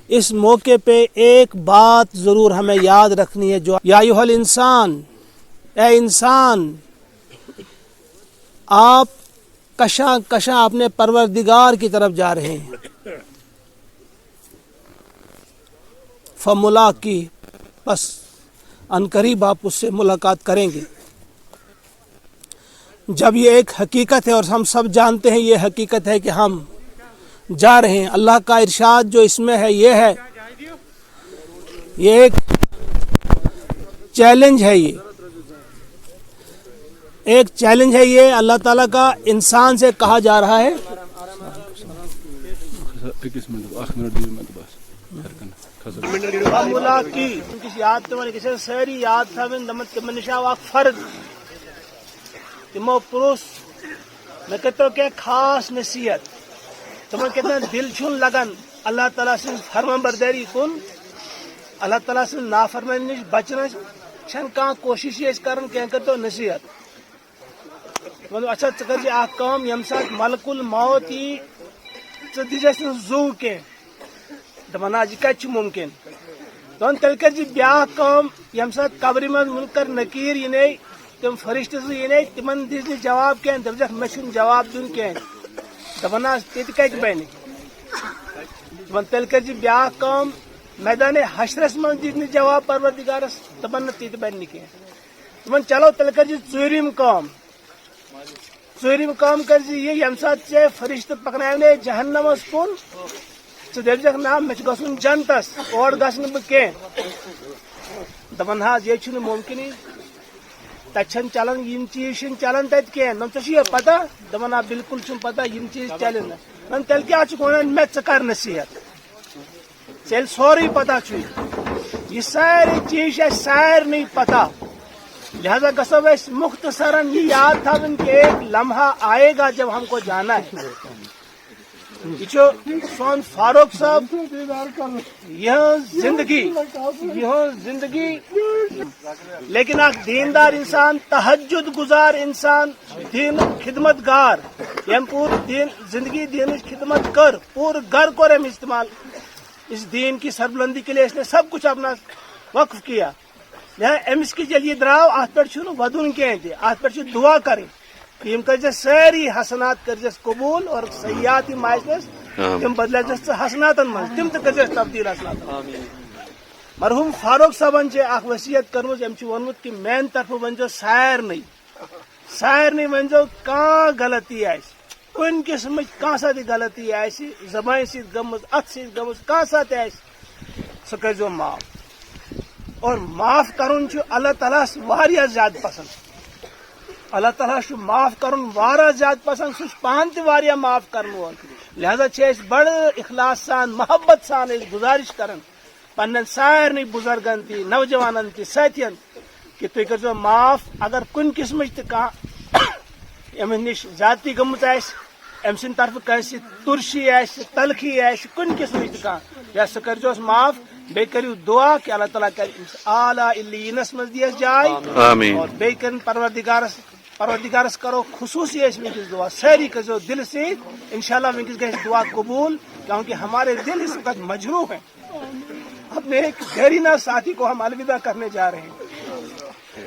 اس موقع پہ ایک بات ضرور ہمیں یاد رکھنی ہے، جو یا ایھا الانسان، اے انسان، آپ کشاں کشاں اپنے پروردگار کی طرف جا رہے ہیں، فملاقی، بس عنقریب آپ اس سے ملاقات کریں گے۔ جب یہ ایک حقیقت ہے اور ہم سب جانتے ہیں یہ حقیقت ہے کہ ہم جا رہے ہیں، اللہ کا ارشاد جو اس میں ہے یہ ایک چیلنج ہے، یہ ایک چیلنج ہے، یہ اللہ تعالیٰ کا انسان سے کہا جا رہا ہے۔ ملاقی کسی یاد تمہیں کسی ساری یاد تھا دمت کے منشا واق فرد تمو پروس میں کہتا ہوں کہ خاص نصیحت تمہیں کتنا دل چھن لگن اللہ تعالیٰ سے فرمان برداری کن، اللہ تعالیٰ سے نافرمانی نش بچنا چھن کان کوشش یہ کرن کہ کرتا نصیحت مطلب اچھا ثر اخ کام یم سات ملک الموت یہ دس زو کی دپان یہ کت ممکن دپان تیل کر بیا کام یم سات قبر من منکر نکیر یہ تم فرشتہ یہ تمن دس جواب کی دپک مے جواب دن کی دپان تیت کت بن دپان تیل کر بیا کام میدان حشرس من دس جواب پروردگارس دپان تیت بن کی دپان چلو تیل کر ژوٗرِم کام کر یہ یم سات ے فرشتہ پکنائے جہنمس کن دپک نا مے گھن جنتس اور گھن بہ کی دپان حظ یہ ممکن تتھن چلان یم چیز چلان تت کی ژے پتہ دپان بالکل پتہ یم چیز چلن نا تیل کیا ونان مے ژٕ کر نصیحت ژےٚ سورُے پتہ چھُے یہ سارے چیز سارنٕے پتہ، لہذا گھو اس مختصراً یہ یاد تھاون کہ ایک لمحہ آئے گا جب ہم کو جانا ہے۔ یہ سون فاروق صاحب یہ زندگی لیکن اخ دیندار انسان، تہجد گزار انسان، دین خدمت گار یم پور دین زندگی دین خدمت کر، پور گھر کو ہم استعمال اس دین کی سربلندی کے لیے اس نے سب کچھ اپنا وقف کیا۔ امس کی جل یہ دراو ات پہ ودن کی ات پہ دعا کریں یم کر ساری حسنات کرجس قبول اور سیئات یم آسنس تم بدلس حسناتن من تم تر تبدیل حسنات۔ مرحوم فاروق صاحبن اخ وصیت کرمز ام ونمت کہ میان طرف ونزو سارنی ونزو کان غلطی آس کن قسم کان سا غلطی آس زبان ست گمز ات ست گمز کان سا تس سہ کرزو معاف، اور معاف کرن اللہ تعالیٰ واریاہ زیادہ پسند، اللہ تعالیٰ معاف کرن واریاہ زیادہ پسند، سہ پان تہ واریاہ معاف کرن وول، لہذا اس بڑ اخلاص سان محبت سان گزارش کرن پنن سارنی بزرگن تی نوجوانن تی ساتھین کہ تھی کرو معاف اگر کن قسم ام نش زیادتی گمت ام سند طرف کنس ترشی تلخی کن قسم یا سہ کرجوس معاف، بی کرو دعا کہ اللہ تعالیٰ کر اعلیٰ علیینس مز دیس جائے، اور بی کرن پروردگارس کرو خصوصی ونکس دعا، ساری کرو دل سے انشاءاللہ ونکس گھس دعا قبول، کیونکہ ہمارے دل اس وقت مجروح ہیں، اپنے ایک دیرینہ ساتھی کو ہم الوداع کرنے جا رہے ہیں،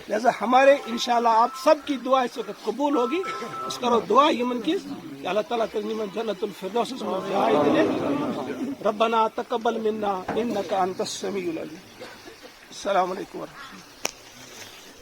لہذا ہمارے انشاءاللہ آپ سب کی دعا اس وقت قبول ہوگی۔ اس کرو دعا یمن کی کہ اللہ تعالیٰ من جنت الفردوس جائے دلے، ربنا تقبل منا انک انت السمیع العلیم۔ السلام علیکم ورحمۃ اللہ۔